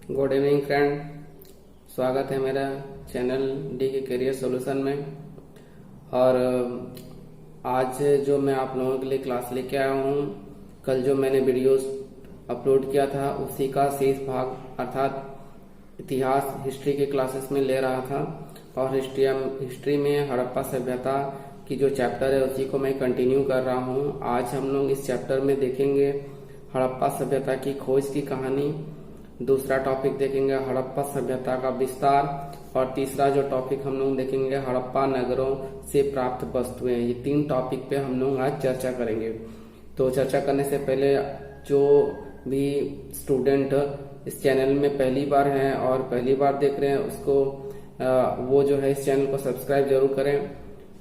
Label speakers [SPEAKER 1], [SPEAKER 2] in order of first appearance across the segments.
[SPEAKER 1] Good evening friend. स्वागत है मेरा चैनल डी के करियर सॉल्यूशन में। और आज जो मैं आप लोगों के लिए क्लास लेके आया हूँ, कल जो मैंने वीडियोस अपलोड किया था उसी का शेष भाग अर्थात इतिहास हिस्ट्री के क्लासेस में ले रहा था। और हिस्ट्री में हड़प्पा सभ्यता की जो चैप्टर है उसी को मैं कंटिन्यू कर रहा हूँ। आज हम लोग इस चैप्टर में देखेंगे हड़प्पा सभ्यता की खोज की कहानी। दूसरा टॉपिक देखेंगे हड़प्पा सभ्यता का विस्तार। और तीसरा जो टॉपिक हम लोग देखेंगे हड़प्पा नगरों से प्राप्त वस्तुएं। ये तीन टॉपिक पे हम लोग आज चर्चा करेंगे। तो चर्चा करने से पहले जो भी स्टूडेंट इस चैनल में पहली बार हैं और पहली बार देख रहे हैं उसको वो जो है इस चैनल को सब्सक्राइब जरूर करें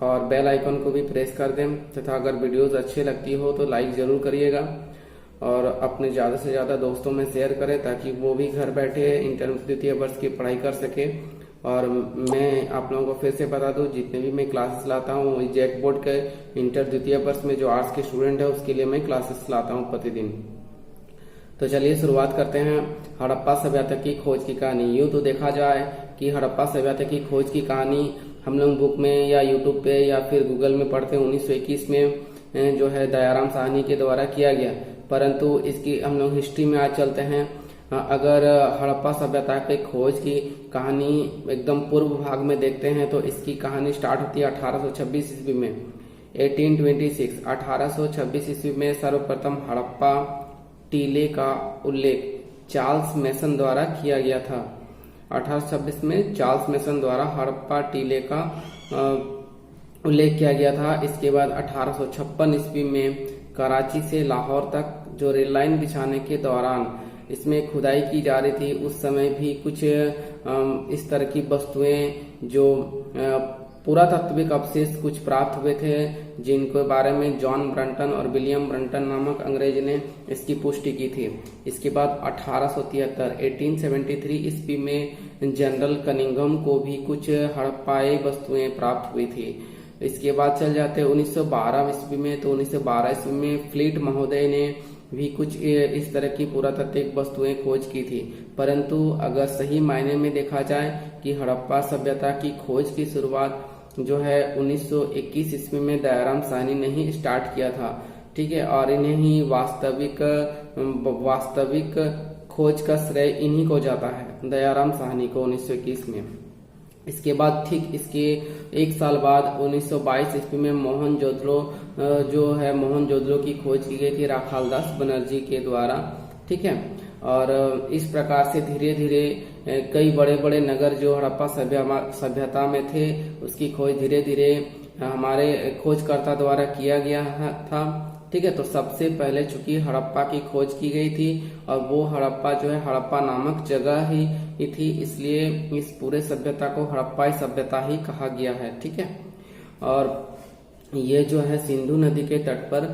[SPEAKER 1] और बेल आइकन को भी प्रेस कर दें तथा अगर वीडियोस अच्छी लगती हो तो लाइक जरूर करिएगा और अपने ज्यादा से ज्यादा दोस्तों में शेयर करें ताकि वो भी घर बैठे इंटर द्वितीय वर्ष की पढ़ाई कर सके। और मैं आप लोगों को फिर से बता दूं, जितने भी मैं क्लासेस लाता हूँ जैक बोर्ड के इंटर द्वितीय वर्ष में जो आर्ट्स के स्टूडेंट है उसके लिए मैं क्लासेस लाता हूँ प्रतिदिन। तो चलिए शुरुआत करते हैं हड़प्पा सभ्यता की खोज की कहानी। यूं तो देखा जाए कि हड़प्पा सभ्यता की खोज की कहानी हम लोग बुक में या यूट्यूब पे या फिर गूगल में पढ़ते हैं। 1921 में जो है दयाराम साहनी के द्वारा किया गया, परंतु इसकी हम लोग हिस्ट्री में आज चलते हैं। अगर हड़प्पा सभ्यता के खोज की कहानी एकदम पूर्व भाग में देखते हैं तो इसकी कहानी स्टार्ट होती है 1826 ईस्वी में। 1826 ईस्वी में सर्वप्रथम हड़प्पा टीले का उल्लेख चार्ल्स मेसन द्वारा किया गया था। 1826 में चार्ल्स मेसन द्वारा हड़प्पा टीले का उल्लेख किया गया था। इसके बाद 1856 ईस्वी में कराची से लाहौर तक जो रेल लाइन बिछाने के दौरान इसमें खुदाई की जा रही थी, उस समय भी कुछ इस तरह की वस्तुएं जो पुरातात्विक अवशेष कुछ प्राप्त हुए थे, जिनके बारे में जॉन ब्रंटन और विलियम ब्रंटन नामक अंग्रेज ने इसकी पुष्टि की थी। इसके बाद 1873 ईस्वी में जनरल कनिंघम को भी कुछ हड़प्पाई वस्तुएं प्राप्त हुई थी। इसके बाद चल जाते 1912 ईस्वी में। तो 1912 ईस्वी में फ्लीट महोदय ने भी कुछ इस तरह की पुरातात्विक वस्तुएं खोज की थी। परंतु अगर सही मायने में देखा जाए कि हड़प्पा सभ्यता की खोज की शुरुआत जो है 1921 ईस्वी में दयाराम साहनी ने ही स्टार्ट किया था, ठीक है। और इन्हें ही वास्तविक खोज का श्रेय इन्हीं को जाता है, दयाराम साहनी को 1921 में। इसके बाद ठीक इसके एक साल बाद 1922 ईस्वी में मोहनजोदड़ो की खोज की गई थी राखालदास बनर्जी के द्वारा, ठीक है। और इस प्रकार से धीरे धीरे कई बड़े बड़े नगर जो हड़प्पा सभ्यता में थे उसकी खोज धीरे धीरे हमारे खोजकर्ता द्वारा किया गया था, ठीक है। तो सबसे पहले चूंकि हड़प्पा की खोज की गई थी और वो हड़प्पा जो है हड़प्पा नामक जगह ही थी, इसलिए इस पूरे सभ्यता को हड़प्पाई सभ्यता ही कहा गया है, ठीक है। और ये जो है सिंधु नदी के तट पर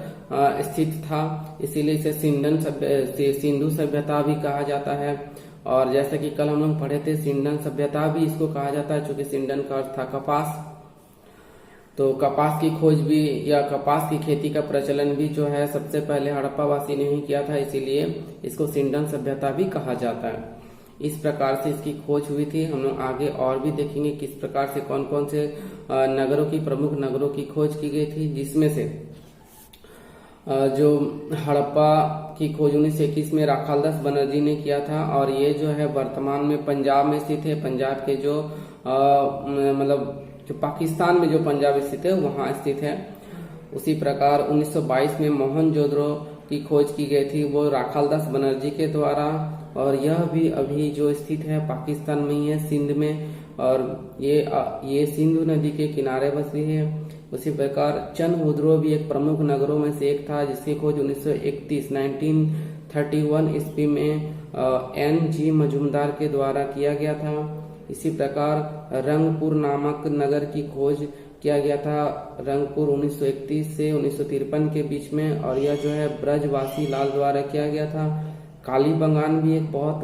[SPEAKER 1] स्थित था, इसीलिए इसे सिंधु सभ्यता भी कहा जाता है। और जैसे कि कल हम लोग पढ़े थे सिंडन सभ्यता भी इसको कहा जाता है, चूंकि सिंडन का अर्थ था कपास। तो कपास की खोज भी या कपास की खेती का प्रचलन भी जो है सबसे पहले हड़प्पा वासी ने ही किया था, इसीलिए इसको सिंडन सभ्यता भी कहा जाता है। इस प्रकार से इसकी खोज हुई थी। हम लोग आगे और भी देखेंगे किस प्रकार से कौन कौन से नगरों की प्रमुख नगरों की खोज की गई थी, जिसमें से जो हड़प्पा की खोज 1921 में राखालदास बनर्जी ने किया था। और ये जो है वर्तमान में पंजाब में स्थित है। पंजाब के जो मतलब जो पाकिस्तान में जो पंजाब स्थित है वहां स्थित है। उसी प्रकार 1922 में मोहनजोदड़ो की खोज की गई थी, वो राखालदास बनर्जी के द्वारा। और यह भी अभी जो स्थित है पाकिस्तान में ही है, सिंध में। और ये सिंधु नदी के किनारे बसी है। उसी प्रकार चंद्रहुद्रो भी एक प्रमुख नगरों में से एक था, जिसकी खोज 1931 ईस्वी में NG मजूमदार के द्वारा किया गया था। इसी प्रकार रंगपुर नामक नगर की खोज किया गया था, रंगपुर 1931 से 1953 के बीच में। और यह जो है ब्रजवासी लाल द्वारा किया गया था। कालीबंगान भी एक बहुत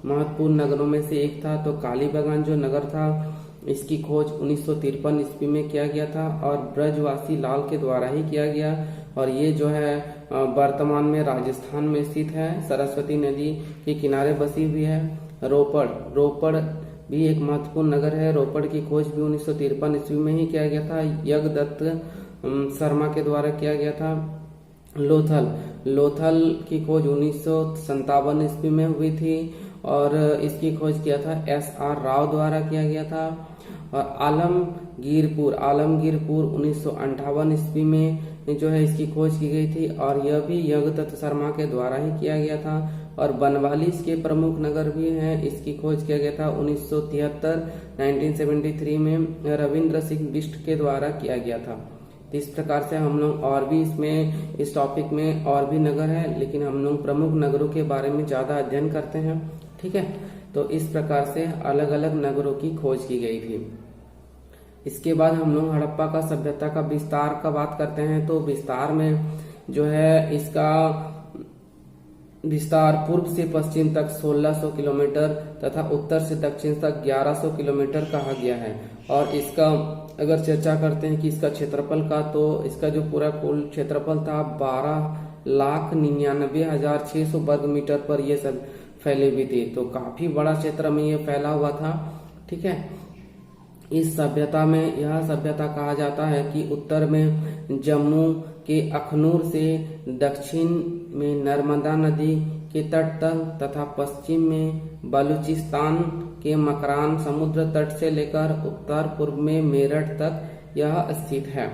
[SPEAKER 1] महत्वपूर्ण नगरों में से एक था। तो कालीबंगान जो नगर था इसकी खोज 1953 ईस्वी में किया गया था और ब्रजवासी लाल के द्वारा ही किया गया। और ये जो है वर्तमान में राजस्थान में स्थित है, सरस्वती नदी के किनारे बसी हुई है। रोपड़। रोपड़ भी एक महत्वपूर्ण नगर है। रोपड़ की खोज भी 1953 ईस्वी में ही किया गया था, यज्ञदत्त शर्मा के द्वारा किया गया था। लोथल। लोथल की खोज 1957 ईस्वी में हुई थी और इसकी खोज किया था SR राव द्वारा किया गया था। और आलमगीरपुर। आलमगीरपुर 1958 ईस्वी में जो है इसकी खोज की गई थी और यह भी यज्ञदत्त शर्मा के द्वारा ही किया गया था। और बनवाली इसके प्रमुख नगर भी हैं, इसकी खोज किया गया था 1973 में रविंद्र सिंह बिष्ट के द्वारा किया गया था। तो इस प्रकार से हम लोग और भी इसमें इस टॉपिक में और भी नगर है, लेकिन हम लोग प्रमुख नगरों के बारे में ज्यादा अध्ययन करते हैं। ठीक है, तो इस प्रकार से अलग अलग नगरों की खोज की गई थी। इसके बाद हम लोग हड़प्पा का सभ्यता का विस्तार का बात करते हैं। तो विस्तार में जो है इसका विस्तार पूर्व से पश्चिम तक 1600 किलोमीटर तथा उत्तर से दक्षिण तक 1100 किलोमीटर कहा गया है। और इसका अगर चर्चा करते हैं कि इसका क्षेत्रफल का, तो इसका जो पूरा कुल क्षेत्रफल था 12,99,600 वर्ग मीटर पर ये सब फैले हुए थे। तो काफी बड़ा क्षेत्र में ये फैला हुआ था। ठीक है, इस सभ्यता में यह सभ्यता कहा जाता है कि उत्तर में जम्मू के अखनूर से दक्षिण में नर्मदा नदी के तट तक तथा पश्चिम में बलूचिस्तान के मकरान समुद्र तट से लेकर उत्तर पूर्व में मेरठ तक यह स्थित है।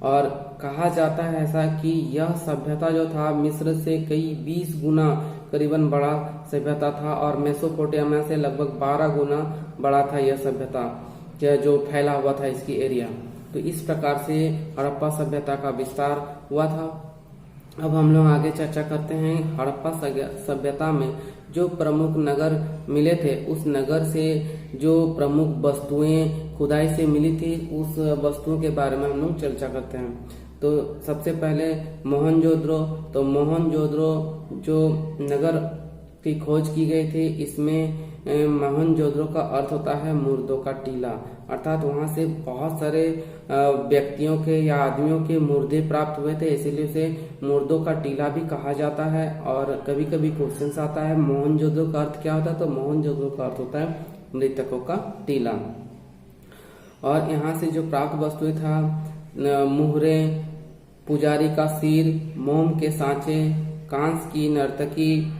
[SPEAKER 1] और कहा जाता है ऐसा कि यह सभ्यता जो था मिस्र से कई 20 गुना करीबन बड़ा सभ्यता था और मेसोपोटामिया से लगभग 12 गुना बड़ा था यह सभ्यता जो फैला हुआ था इसकी एरिया। तो इस प्रकार से हड़प्पा सभ्यता का विस्तार हुआ था। अब हम लोग आगे चर्चा करते हैं हड़प्पा सभ्यता में जो प्रमुख नगर मिले थे, उस नगर से जो प्रमुख वस्तुएं खुदाई से मिली थी उस वस्तुओं के बारे में हम लोग चर्चा करते हैं। तो सबसे पहले मोहनजोदड़ो। तो मोहनजोदड़ो जो नगर की खोज की गई थी, इसमें मोहनजोदड़ो का अर्थ होता है मुर्दों का टीला, अर्थात वहां से बहुत सारे व्यक्तियों के या आदमियों के मुर्दे प्राप्त हुए थे, इसीलिए उसे मुर्दों का टीला भी कहा जाता है। और कभी कभी क्वेश्चन आता है मोहनजोदड़ो का अर्थ क्या होता है, तो मोहनजोदड़ो का अर्थ होता है मृतकों का टीला। और यहाँ से जो प्राप्त वस्तुएं था मुहरे, पुजारी का सिर, मोम के सांचे, कांस की नर्तकी,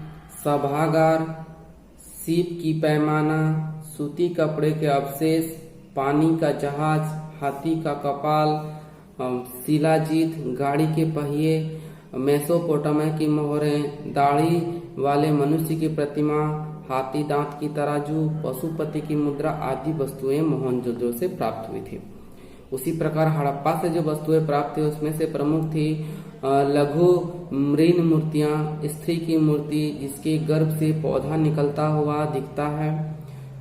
[SPEAKER 1] सभागार, सीप की पैमाना, सूती कपड़े के अवशेष, पानी का जहाज, हाथी का कपाल, शिलाजीत, गाड़ी के पहिए, मेसोपोटामिया की मोहरें, दाढ़ी वाले मनुष्य की प्रतिमा, हाथी दांत की तराजू, पशुपति की मुद्रा आदि वस्तुएं मोहनजोदड़ो से प्राप्त हुई थी। उसी प्रकार हड़प्पा से जो वस्तुएं प्राप्त हुई उसमें से प्रमुख थी लघु मृण मूर्तियां, स्त्री की मूर्ति जिसके गर्भ से पौधा निकलता हुआ दिखता है,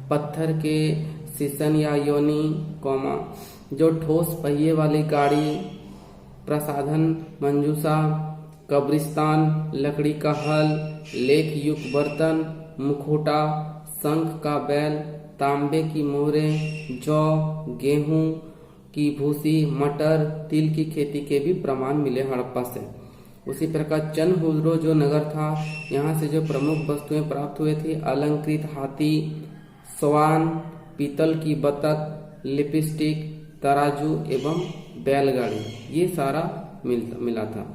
[SPEAKER 1] पत्थर के सिसन या योनि, जो ठोस पहिए वाली गाड़ी, प्रसाधन मंजूसा, कब्रिस्तान, लकड़ी का हल, लेख युक्त बर्तन, मुखौटा, शंख का बैल, तांबे की मोहरें, जौ, गेहूं की भूसी, मटर, तिल की खेती के भी प्रमाण मिले हड़प्पा से। उसी प्रकार चनहुद्रो जो नगर था, यहाँ से जो प्रमुख वस्तुएं प्राप्त हुए थे अलंकृत हाथी, स्वान, पीतल की बतख, लिपस्टिक, तराजू एवं बैलगाड़ी, ये सारा मिला था।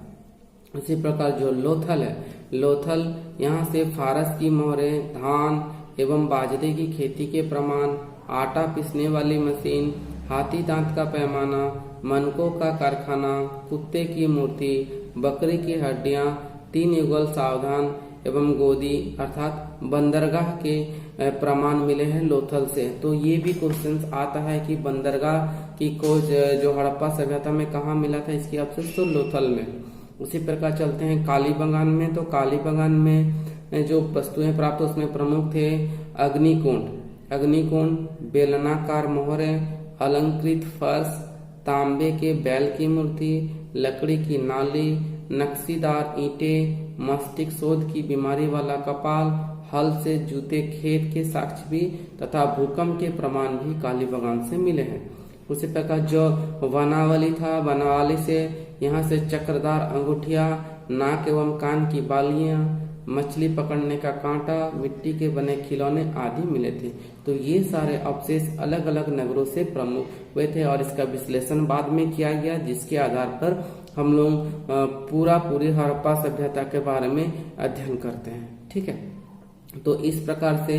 [SPEAKER 1] उसी प्रकार जो लोथल है, लोथल यहाँ से फारस की मोहरें, धान एवं बाजरे की खेती के प्रमाण, आटा पीसने वाली मशीन, हाथी दांत का पैमाना, मनकों का कारखाना, कुत्ते की मूर्ति, बकरी की हड्डियां, 3 युगल सावधान एवं गोदी अर्थात बंदरगाह के प्रमाण मिले हैं लोथल से। तो ये भी क्वेश्चन आता है कि बंदरगाह की खोज जो हड़प्पा सभ्यता में कहाँ मिला था, इसकी अवशेष तो लोथल में। उसी प्रकार चलते हैं कालीबंगान में। तो कालीबंगान में जो वस्तुएं प्राप्त उसमें प्रमुख थे अग्निकुंड, बेलनाकार मोहरें, अलंकृत फर्श, तांबे के बैल की मूर्ति, लकड़ी की नाली, नक्शीदार ईंटें, मस्तिष्क शोध की बीमारी वाला कपाल, हल से जूते खेत के साक्ष्य भी तथा भूकंप के प्रमाण भी कालीबंगान से मिले हैं। उसी प्रकार जो वनावली था, वनावली से यहाँ से चक्रदार अंगूठिया, नाक एवं कान की बालियां, मछली पकड़ने का कांटा, मिट्टी के बने खिलौने आदि मिले थे। तो ये सारे अवशेष अलग अलग नगरों से प्रमुख हुए थे और इसका विश्लेषण बाद में किया गया, जिसके आधार पर हम लोग पूरी हड़प्पा सभ्यता के बारे में अध्ययन करते हैं। ठीक है, तो इस प्रकार से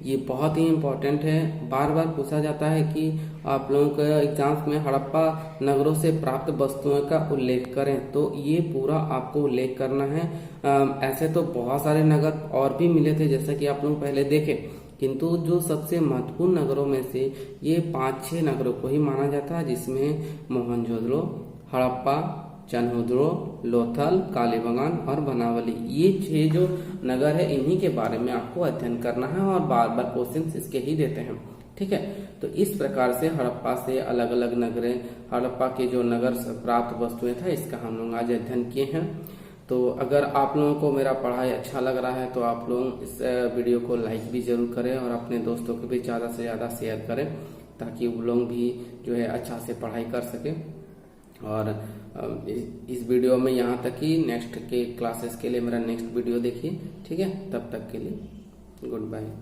[SPEAKER 1] ये बहुत ही इम्पोर्टेंट है। बार बार पूछा जाता है कि आप लोगों के एग्जाम्स में हड़प्पा नगरों से प्राप्त वस्तुओं का उल्लेख करें, तो ये पूरा आपको उल्लेख करना है। ऐसे तो बहुत सारे नगर और भी मिले थे जैसा कि आप लोग पहले देखे, किंतु जो सबसे महत्वपूर्ण नगरों में से ये 5-6 नगरों को ही माना जाता है, जिसमें मोहनजोदड़ो, हड़प्पा, चन्हुद्रो, लोथल, कालीबंगान और बनावली, ये 6 जो नगर है इन्हीं के बारे में आपको अध्ययन करना है और बार बार क्वेश्चन इसके ही देते हैं। ठीक है, तो इस प्रकार से हड़प्पा से अलग अलग नगरें, हड़प्पा के जो नगर से प्राप्त वस्तुएं था, इसका हम लोग आज अध्ययन किए हैं। तो अगर आप लोगों को मेरा पढ़ाई अच्छा लग रहा है तो आप लोग इस वीडियो को लाइक भी जरूर करें और अपने दोस्तों को भी ज्यादा से ज्यादा शेयर करें, ताकि वो लोग भी जो है अच्छा से पढ़ाई कर सके। और इस वीडियो में यहाँ तक ही, नेक्स्ट के क्लासेस के लिए मेरा नेक्स्ट वीडियो देखिए। ठीक है, तब तक के लिए गुड बाय।